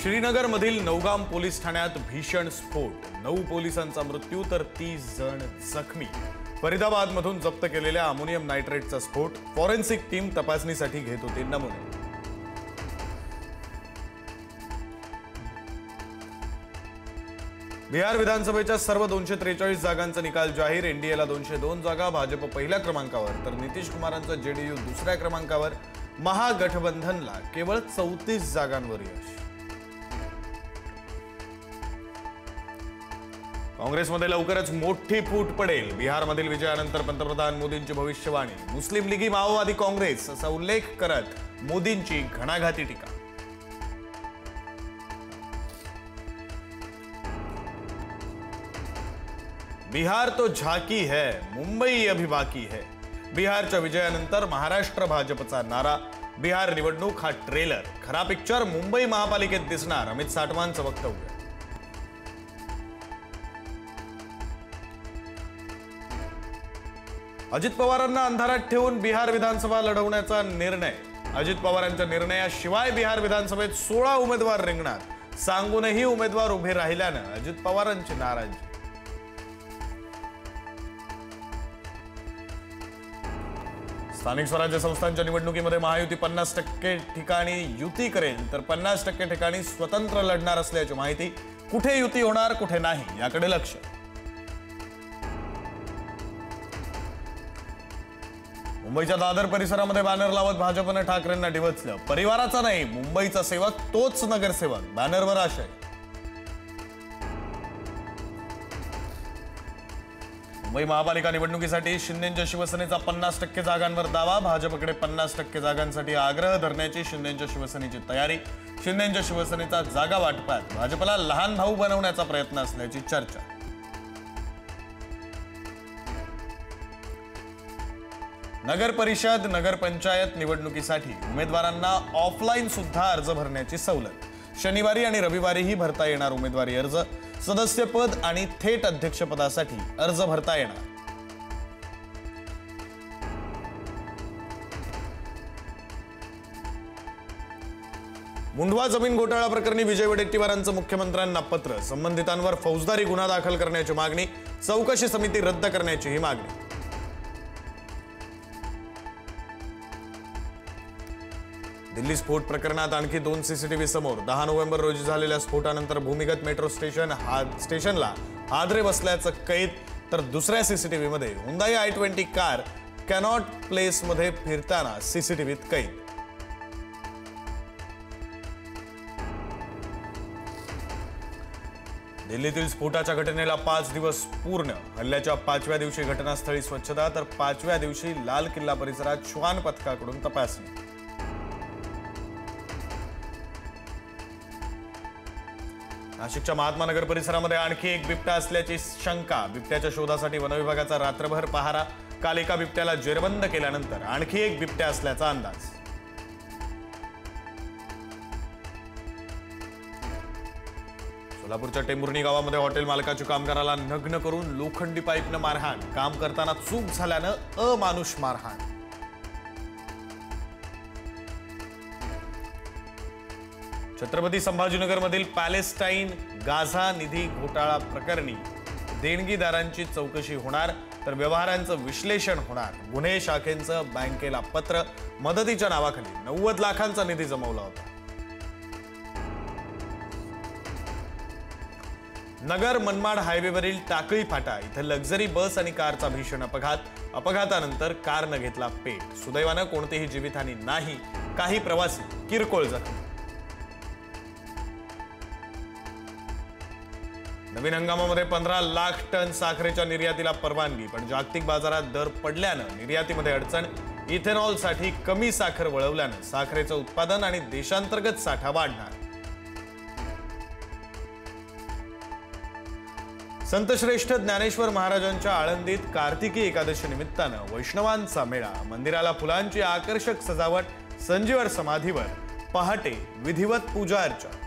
श्रीनगरमधील Naugam police ठाण्यात भीषण स्फोट, 9 पोलिसांचा मृत्यू तर 30 जण जखमी। फरीदाबादमधून जप्त केलेल्या अमोनियम नायट्रेटचा स्फोट, फॉरेन्सिक टीम तपासणीसाठी घेत होती नमुने। बिहार विधानसभेच्या सर्व 243 जागांचा निकाल जाहीर। एनडीएला 202 जागा, भाजप पहिल्या क्रमांकावर तर नितीश कुमारांचा जेडीयू दुसऱ्या क्रमांकावर। महागठबंधनला केवळ 34 जागांवर यश। काँग्रेसमध्ये लवकरच मोठी फूट पडेल, बिहारमधील विजयानंतर पंतप्रधान मोदींची भविष्यवाणी। मुस्लिम लीगी माओवादी काँग्रेस असा उल्लेख करत मोदींची घणाघाती टीका। बिहार तो झाकी है, मुंबई अभी बाकी है। बिहारच्या विजयानंतर महाराष्ट्र भाजपचा नारा। बिहार निवडणूक हा ट्रेलर, खरा पिक्चर मुंबई महापालिकेत दिसणार, अमित साटमांचं वक्तव्य। अजित पवारांना अंधारात ठेवून बिहार विधानसभा लढवण्याचा निर्णय। अजित पवारांच्या निर्णयाशिवाय बिहार विधानसभेत 16 उमेदवार रिंगणार, सांगूनही उमेदवार उभे राहिल्यानं अजित पवारांची नाराजी। स्थानिक स्वराज्य संस्थांच्या निवडणुकीमध्ये महायुती 50% ठिकाणी युती करेल तर 50% ठिकाणी स्वतंत्र लढणार असल्याची माहिती। कुठे युती होणार कुठे नाही याकडे लक्ष। मुंबईच्या दादर परिसरामध्ये बॅनर लावत भाजपने ठाकरेंना डिवचलं। परिवाराचा नाही मुंबईचा सेवक तोच नगरसेवक, बॅनरवर आशय। मुंबई महापालिका निवडणुकीसाठी शिंदेंच्या शिवसेनेचा 50% जागांवर दावा। भाजपकडे 50% जागांसाठी आग्रह धरण्याची शिंदेंच्या शिवसेनेची तयारी। शिंदेंच्या शिवसेनेचा जागा वाटपात भाजपला लहान भाऊ बनवण्याचा प्रयत्न असल्याची चर्चा। नगर परिषद नगर पंचायत निवडणुकीसाठी उमेदवारांना ऑफलाईन सुद्धा अर्ज भरण्याची सवलत। शनिवारी आणि रविवारीही भरता येणार उमेदवारी अर्ज। सदस्यपद आणि थेट अध्यक्षपदासाठी अर्ज भरता येणार। मुंढवा जमीन घोटाळा प्रकरणी विजय वडेट्टीवारांचं मुख्यमंत्र्यांना पत्र। संबंधितांवर फौजदारी गुन्हा दाखल करण्याची मागणी, चौकशी समिती रद्द करण्याचीही मागणी। दिल्ली स्फोट प्रकरणात आणखी 2 सीसीटीव्ही समोर। 10 नोव्हेंबर रोजी झालेल्या स्फोटानंतर भूमिगत मेट्रो स्टेशनला हादरे बसल्याचं कैद, तर दुसऱ्या सीसीटीव्हीमध्ये हुंदाई i20 कार कॅनॉट प्लेसमध्ये फिरताना सीसीटीव्हीत कैद। दिल्लीतील स्फोटाच्या घटनेला 5 दिवस पूर्ण। हल्ल्याच्या 5व्या दिवशी घटनास्थळी स्वच्छता, तर 5व्या दिवशी लाल किल्ला परिसरात श्वान पथकाकडून तपासणी। नाशिकच्या महात्मा नगर परिसरामध्ये आणखी एक बिबट्या असल्याची शंका। बिबट्याच्या शोधासाठी वनविभागाचा रात्रभर पहारा। काल एका बिबट्याला जेरबंद केल्यानंतर आणखी एक बिबट्या असल्याचा अंदाज। सोलापूरच्या टेंभुर्णी गावामध्ये हॉटेल मालकाची कामगाराला नग्न करून लोखंडी पाईपनं मारहाण। काम करताना चूक झाल्यानं अमानुष मारहाण। छत्रपती संभाजीनगरमधील पॅलेस्टाईन गाझा निधी घोटाळा प्रकरणी देणगीदारांची चौकशी होणार, तर व्यवहारांचं विश्लेषण होणार। गुन्हे शाखेचं बँकेला पत्र। मदतीच्या नावाखाली 90 लाखांचा निधी जमवला होता। नगर मनमाड हायवेवरील टाकळी फाटा इथं लक्झरी बस आणि कारचा भीषण अपघात। अपघातानंतर कारनं घेतला पेट। सुदैवानं कोणतीही जीवितहानी नाही, काही प्रवासी किरकोळ जखमी। नवीन हंगामामध्ये 15 लाख टन साखरेच्या निर्यातीला परवानगी, पण जागतिक बाजारात दर पडल्यानं निर्यातीमध्ये अडचण। इथेनॉलसाठी कमी साखर वळवल्यानं साखरेचं उत्पादन आणि देशांतर्गत साठा वाढणार। संतश्रेष्ठ ज्ञानेश्वर महाराजांच्या आळंदीत कार्तिकी एकादशी निमित्तानं वैष्णवांचा मेळा। मंदिराला फुलांची आकर्षक सजावट। संजीवर समाधीवर पहाटे विधिवत पूजा अर्चा।